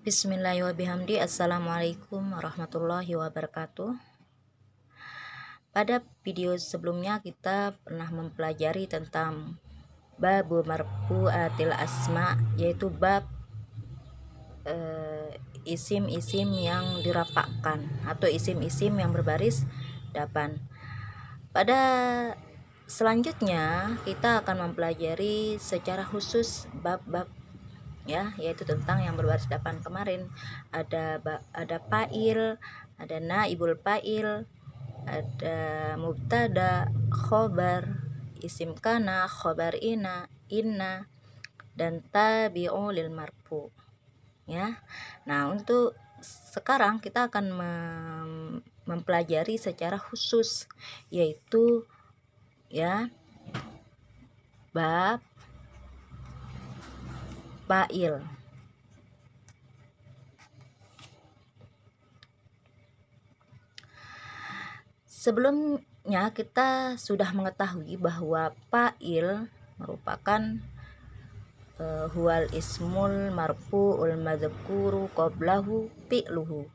Bismillahirrahmanirrahim. Assalamualaikum warahmatullahi wabarakatuh. Pada video sebelumnya kita pernah mempelajari tentang babu marfu'atil asma, yaitu bab isim-isim yang dirapakkan atau isim-isim yang berbaris depan. Pada selanjutnya kita akan mempelajari secara khusus bab-bab ya, yaitu tentang yang berbaris depan kemarin. Ada fa'il, ada naibul fa'il, ada mubtada, khobar, isim kana, khobar inna, dan tabi'u lil marfu ya. Nah, untuk sekarang kita akan mempelajari secara khusus, yaitu ya bab fa'il. Sebelumnya kita sudah mengetahui bahwa fa'il merupakan huwal ismul marfu'ul madzkuru qablahu fi'luhu.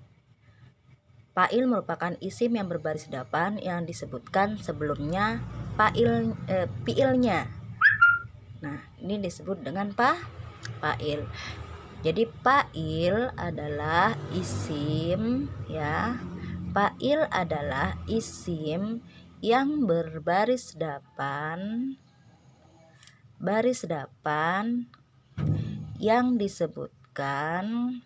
Fa'il merupakan isim yang berbaris depan yang disebutkan sebelumnya fi'ilnya. Nah, ini disebut dengan fa'il. Jadi fa'il adalah isim ya. Fa'il adalah isim yang berbaris depan, yang disebutkan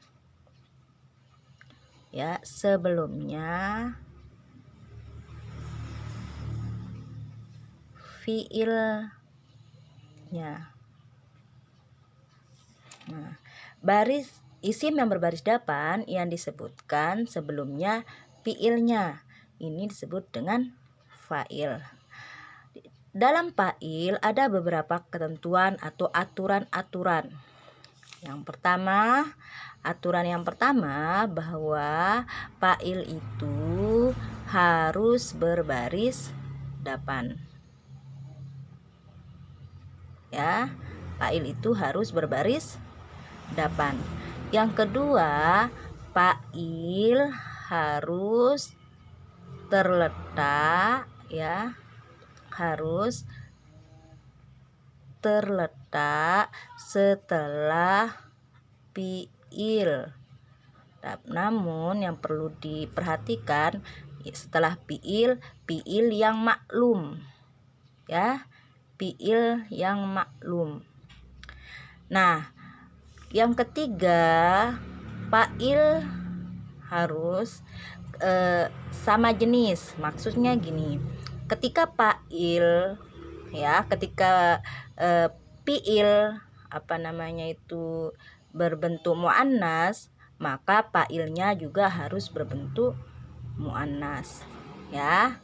ya sebelumnya fi'ilnya. Nah, isim yang berbaris depan yang disebutkan sebelumnya fi'ilnya, ini disebut dengan fa'il. Dalam fa'il ada beberapa ketentuan atau aturan-aturan. Aturan yang pertama bahwa fa'il itu harus berbaris depan. Ya, fa'il itu harus berbaris depan. Yang kedua, fa'il harus terletak ya, harus terletak setelah fi'il. Namun yang perlu diperhatikan, setelah fi'il yang maklum ya, fi'il yang maklum. Nah, yang ketiga, fa'il harus sama jenis. Maksudnya gini, ketika fa'il ya, ketika fi'il berbentuk muannas, maka fa'ilnya juga harus berbentuk muannas ya.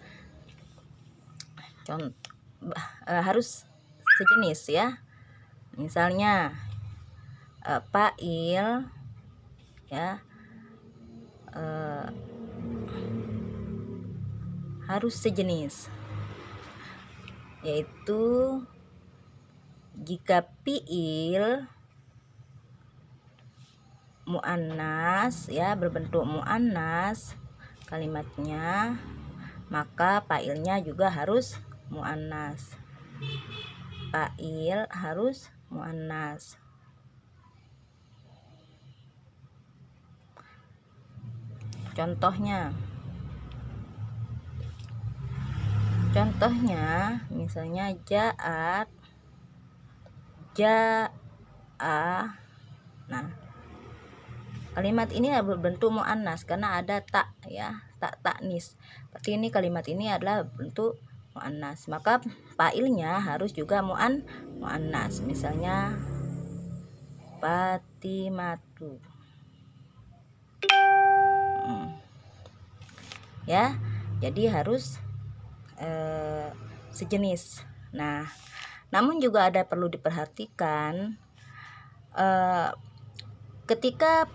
Harus sejenis ya. Misalnya fa'il ya harus sejenis, yaitu jika fi'il muannas ya, berbentuk muannas kalimatnya, maka fa'ilnya juga harus muannas. Fa'il harus muannas. Contohnya misalnya ja'at, nah kalimat ini berbentuk muannas karena ada tak ya, tak taknis. Berarti ini kalimat ini adalah bentuk muannas, maka fa'ilnya harus juga muannas. Misalnya Fatimatu ya, jadi harus sejenis. Nah, namun juga ada perlu diperhatikan ketika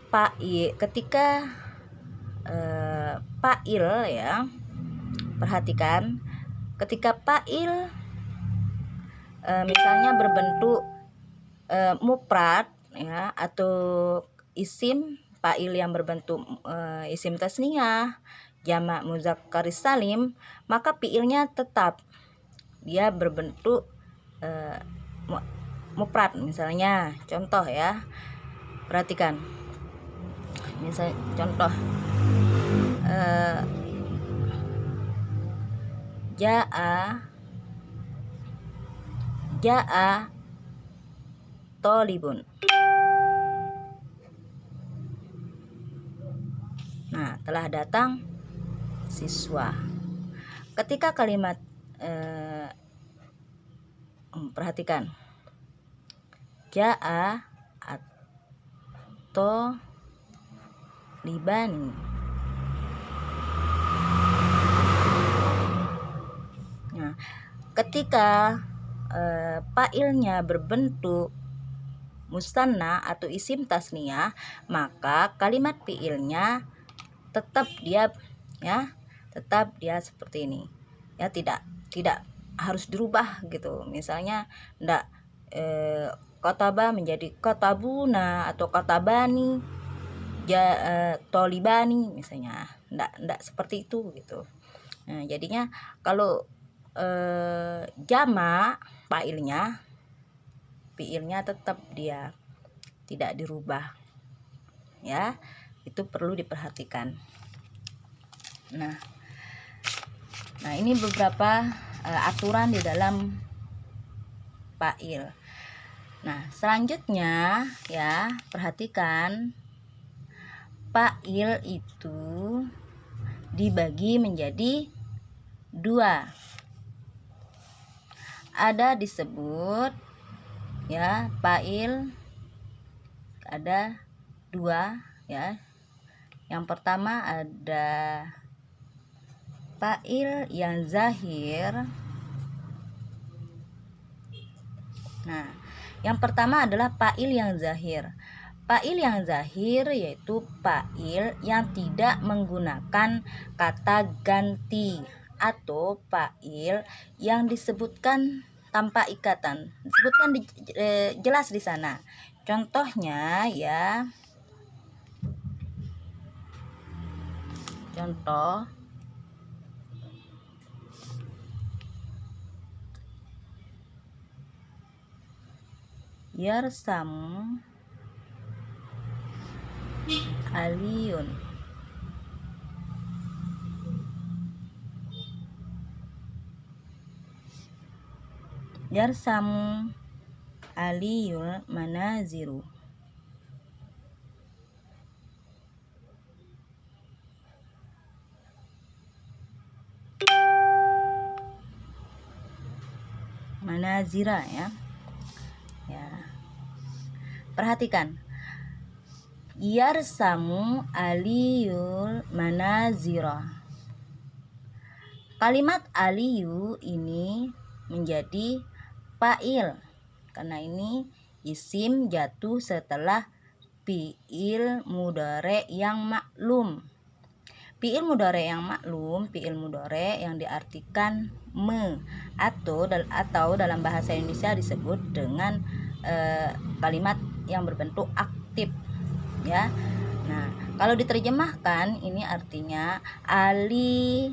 fa'il ya, perhatikan ketika fa'il misalnya berbentuk mufrad ya, atau isim fa'il yang berbentuk isim tasniyah, jamak mudzakkar salim, maka fiilnya tetap dia berbentuk mufrad. Misalnya contoh ya, perhatikan, misal contoh ja'a tolibun. Nah, telah datang siswa. Ketika kalimat perhatikan, ja'a atau libani. Nah, ketika fa'ilnya berbentuk musanna atau isim tasniyah, maka kalimat fi'ilnya tetap dia seperti ini ya, tidak harus dirubah gitu. Misalnya ndak kotaba menjadi kotabuna atau kotabani tolibani misalnya, ndak seperti itu gitu. Nah, jadinya kalau jamak fiilnya tetap dia tidak dirubah ya, itu perlu diperhatikan. Nah ini beberapa aturan di dalam fa'il. Nah, selanjutnya ya, perhatikan, fa'il itu dibagi menjadi dua. Ada disebut ya, fa'il ada dua ya. Yang pertama ada fa'il yang zahir. Nah, yang pertama adalah fa'il yang zahir. Fa'il yang zahir yaitu fa'il yang tidak menggunakan kata ganti atau fa'il yang disebutkan tanpa ikatan. Disebutkan jelas di sana. Contohnya ya. Contoh yarsamu aliyun. Yarsamu aliyul manaziru. Manazira ya. Perhatikan, yarsamu aliyul manazira. Kalimat aliyu ini menjadi fa'il karena ini isim jatuh setelah fi'il mudhari yang maklum. Fi'il mudhari yang maklum, fi'il mudhari yang diartikan me atau dalam bahasa Indonesia disebut dengan kalimat yang berbentuk aktif ya. Nah, kalau diterjemahkan ini artinya Ali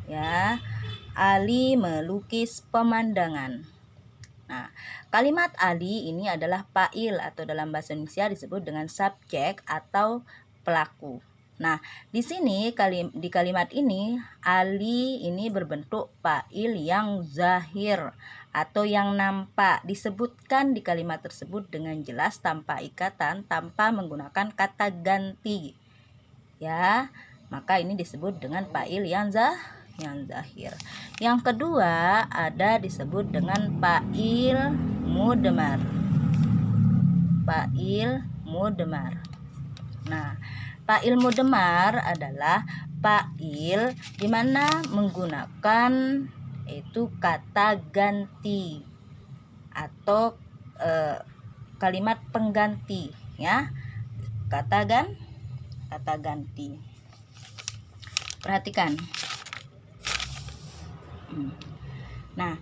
ya, Ali melukis pemandangan. Nah, kalimat Ali ini adalah fa'il atau dalam bahasa Indonesia disebut dengan subjek atau pelaku. Nah, di sini di kalimat ini Ali ini berbentuk fa'il yang zahir atau yang nampak, disebutkan di kalimat tersebut dengan jelas tanpa ikatan, tanpa menggunakan kata ganti ya, maka ini disebut dengan fa'il yang zahir. Yang kedua ada disebut dengan fa'il mudmar. Fa'il mudmar. Nah, fa'il mudmar adalah fa'il di mana menggunakan itu kata ganti atau kalimat pengganti ya, kata ganti. Perhatikan. Nah,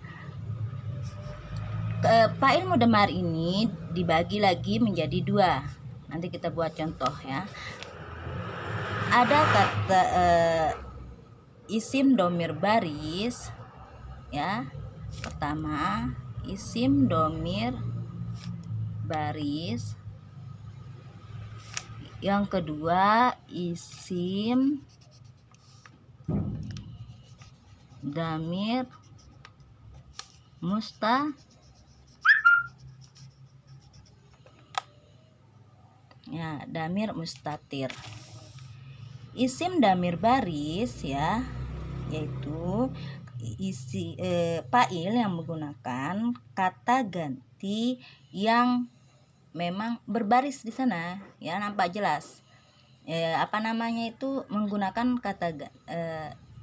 fa'il mudmar ini dibagi lagi menjadi dua. Nanti kita buat contoh ya. Ada kata isim domir baris ya. Pertama, isim domir baris. Yang kedua, isim damir damir mustatir. Isim damir baris ya, yaitu fa'il yang menggunakan kata ganti yang memang berbaris di sana ya, nampak jelas. Menggunakan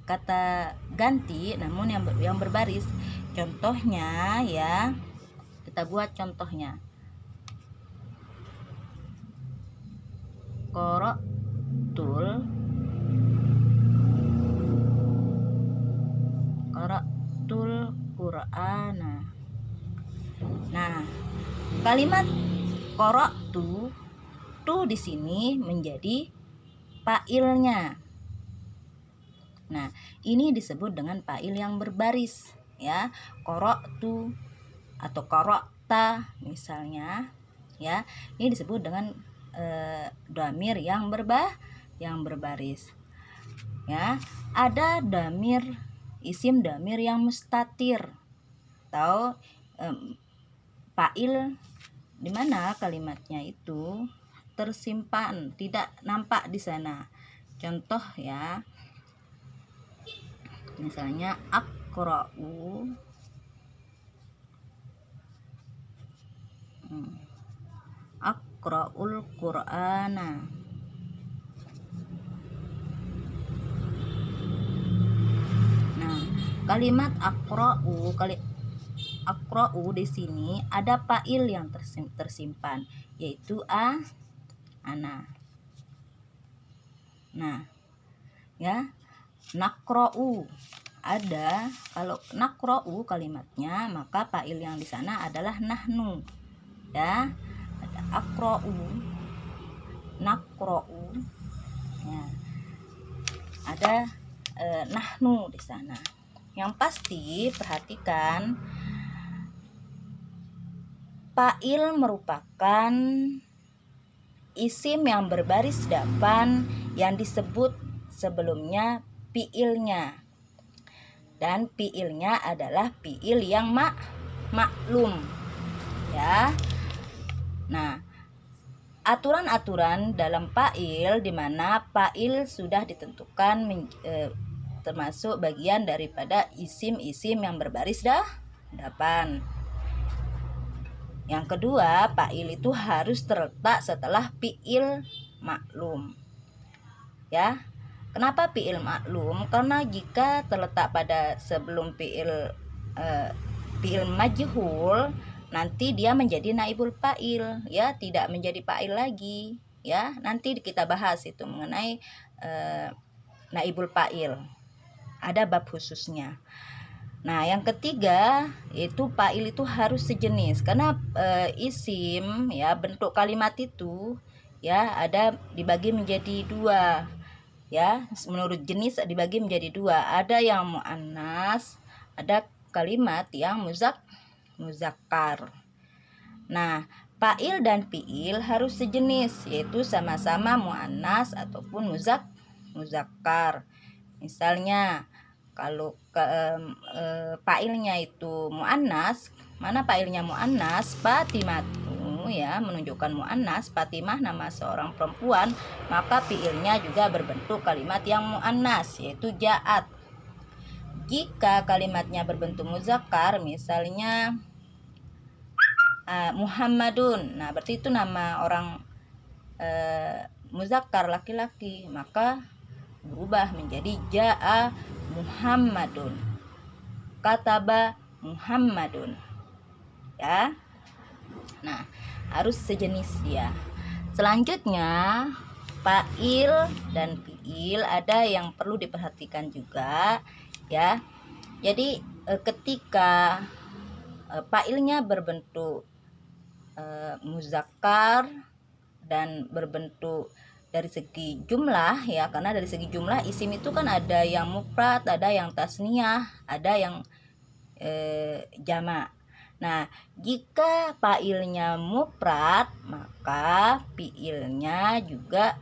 kata ganti namun yang berbaris. Contohnya ya, kita buat contohnya. Qara'tul Qur'ana. Nah, kalimat qara'tu di sini menjadi fa'ilnya. Nah, ini disebut dengan fa'il yang berbaris ya. Qara'tu atau qara'ta misalnya ya. Ini disebut dengan damir yang berbaris. Ya, ada isim damir yang mustatir atau fa'il di mana kalimatnya itu tersimpan, tidak nampak di sana. Contoh ya, misalnya aqra'u, aqra'ul Qur'ana. Nah, kalimat aqra'u di sini ada fa'il yang tersimpan, yaitu ana. Nah, ya, naqra'u ada, kalau naqra'u kalimatnya maka fa'il yang di sana adalah nahnu. Ya, ada aqra'u, naqra'u. Ya, ada nahnu di sana. Yang pasti perhatikan, fa'il merupakan isim yang berbaris depan yang disebut sebelumnya fi'ilnya, dan fi'ilnya adalah fi'il yang maklum ya. Nah, aturan-aturan dalam fa'il di mana fa'il sudah ditentukan termasuk bagian daripada isim-isim yang berbaris depan. Yang kedua, fa'il itu harus terletak setelah fi'il maklum. Ya. Kenapa fi'il maklum? Karena jika terletak pada sebelum fi'il majhul, nanti dia menjadi naibul fa'il ya, tidak menjadi fa'il lagi ya. Nanti kita bahas itu mengenai naibul fa'il. Ada bab khususnya. Nah, yang ketiga itu fa'il itu harus sejenis, karena isim ya, bentuk kalimat itu ya ada dibagi menjadi dua ya, menurut jenis dibagi menjadi dua. Ada yang muannas, ada kalimat yang muzakkar. Nah, fa'il dan fi'il harus sejenis, yaitu sama-sama muannas ataupun muzakkar. Misalnya kalau fa'ilnya itu muannas, mana fa'ilnya muannas? Fatimatu ya, menunjukkan muannas. Fatimah nama seorang perempuan, maka fi'ilnya juga berbentuk kalimat yang muannas, yaitu ja'at. Jika kalimatnya berbentuk muzakkar, misalnya Muhammadun, nah berarti itu nama orang muzakkar laki-laki, maka berubah menjadi ja'a Muhammadun, kataba Muhammadun ya. Nah, harus sejenis ya. Selanjutnya, fa'il dan fi'il ada yang perlu diperhatikan juga ya. Jadi ketika fa'ilnya berbentuk muzakkar dan berbentuk dari segi jumlah ya, karena dari segi jumlah isim itu kan ada yang mufrad, ada yang tasniyah, ada yang jamak. Nah, jika fa'ilnya mufrad, maka fi'ilnya juga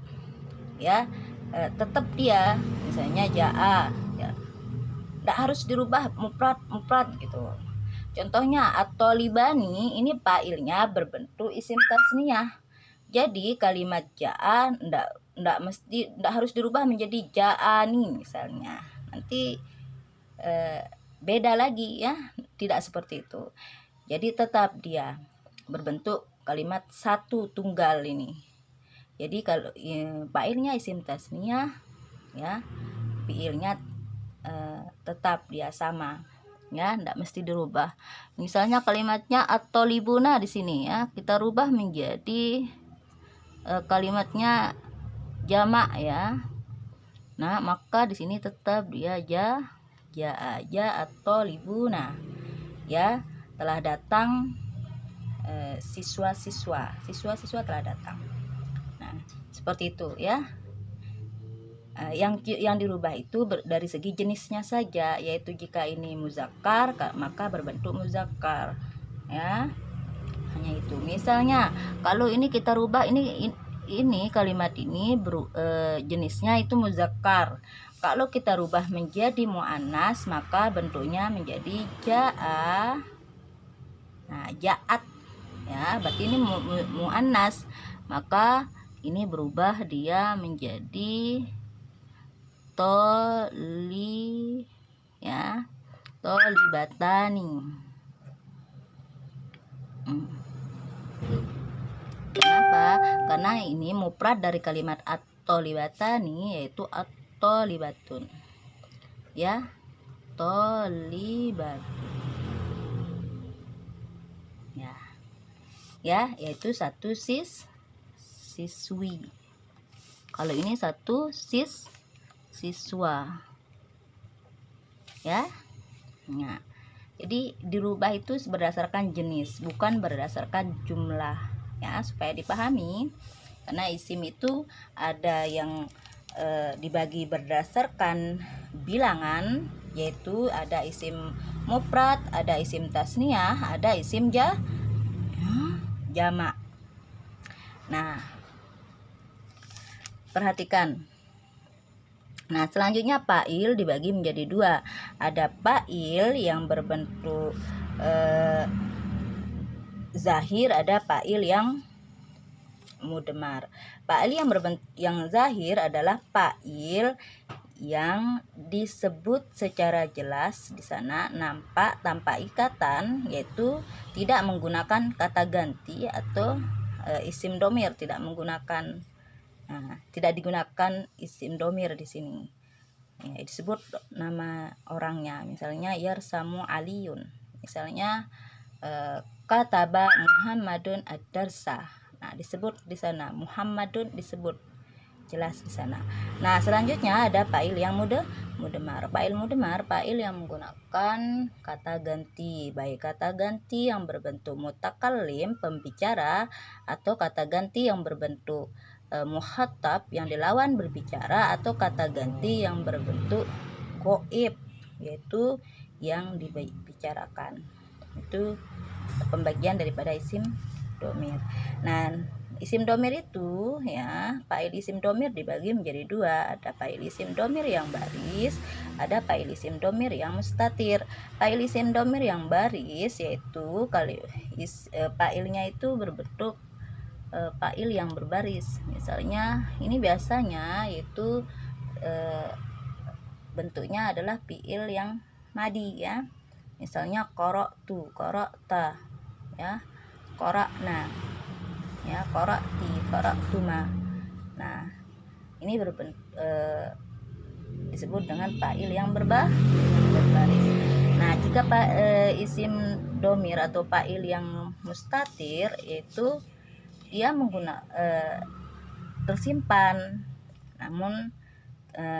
ya tetap dia, misalnya ja'a ya, tidak harus dirubah mufrad gitu. Contohnya at-thalibani, ini fa'ilnya berbentuk isim tasniyah. Jadi kalimat ja'a ndak harus dirubah menjadi ja'ani misalnya. Nanti beda lagi ya, tidak seperti itu. Jadi tetap dia berbentuk kalimat satu tunggal ini. Jadi kalau fa'ilnya isim tasniyah ya, fi'ilnya tetap dia sama ya, tidak mesti dirubah. Misalnya kalimatnya at-thalibuna di sini ya, kita rubah menjadi kalimatnya jamak ya. Nah, maka di sini tetap dia ja'a at-thalibuna ya, telah datang siswa-siswa telah datang. Nah, seperti itu ya. Yang dirubah itu dari segi jenisnya saja, yaitu jika ini muzakkar maka berbentuk muzakkar ya, hanya itu. Misalnya kalau ini kita rubah, ini kalimat ini jenisnya itu muzakkar, kalau kita rubah menjadi muannas maka bentuknya menjadi ja'a. Nah, ja'at ya, berarti ini muannas, maka ini berubah dia menjadi tolibatani. Kenapa? Karena ini mufrad dari kalimat at-tolibatani, yaitu at-tolibatun ya, tolibatun ya, yaitu satu siswi. Kalau ini satu siswa ya. Nah, jadi dirubah itu berdasarkan jenis, bukan berdasarkan jumlah ya, supaya dipahami. Karena isim itu ada yang dibagi berdasarkan bilangan, yaitu ada isim mufrad, ada isim tasniyah, ada isim jamak. Nah, perhatikan. Nah, selanjutnya fa'il dibagi menjadi dua. Ada fa'il yang berbentuk zahir, ada fa'il yang mudmar. Fa'il yang zahir adalah fa'il yang disebut secara jelas di sana, nampak tanpa ikatan, yaitu tidak menggunakan kata ganti atau isim domir, tidak digunakan isim domir di sini. Ya, disebut nama orangnya, misalnya yarsamu aliyun, misalnya kataba Muhammadun ad-darsa. Nah, disebut di sana Muhammadun, disebut jelas di sana. Nah, selanjutnya ada fa'il yang mudmar. Fa'il mudmar, fa'il yang menggunakan kata ganti, baik kata ganti yang berbentuk mutakallim, pembicara, atau kata ganti yang berbentuk mukhatab, yang dilawan berbicara, atau kata ganti yang berbentuk ghaib, yaitu yang dibicarakan. Itu pembagian daripada isim domir. Nah, isim domir itu ya, fa'il isim domir dibagi menjadi dua. Ada fa'il isim domir yang baris, ada fa'il isim domir yang mustatir. Fa'il isim domir yang baris yaitu fa'ilnya itu berbentuk fa'il yang berbaris. Misalnya ini biasanya yaitu bentuknya adalah fi'il yang madi ya. Misalnya qara'tu, qara'ta ya, qara'na ya, qara'ti, qara'tuma. Nah, ini disebut dengan fa'il yang berbaris. Nah, jika isim domir atau fa'il yang mustatir, yaitu dia tersimpan, namun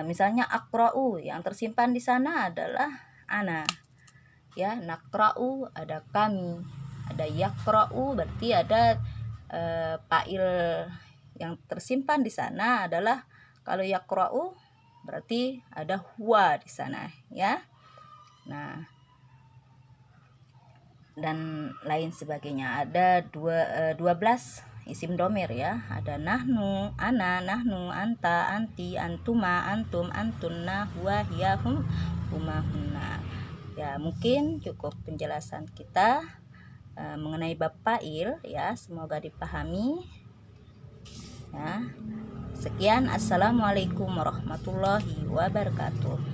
misalnya aqra'u, yang tersimpan di sana adalah ana ya, naqra'u ada kami, ada yaqra'u berarti ada fa'il yang tersimpan di sana adalah kalau yaqra'u berarti ada huwa di sana ya. Nah, dan lain sebagainya. Ada 12 isim domir ya. Ada nahnu, ana, nahnu, anta, anti, antuma, antum, antunna, huwa, hiya, hum, huma, hunna. Ya, mungkin cukup penjelasan kita mengenai bab fa'il ya. Semoga dipahami ya. Sekian, assalamualaikum warahmatullahi wabarakatuh.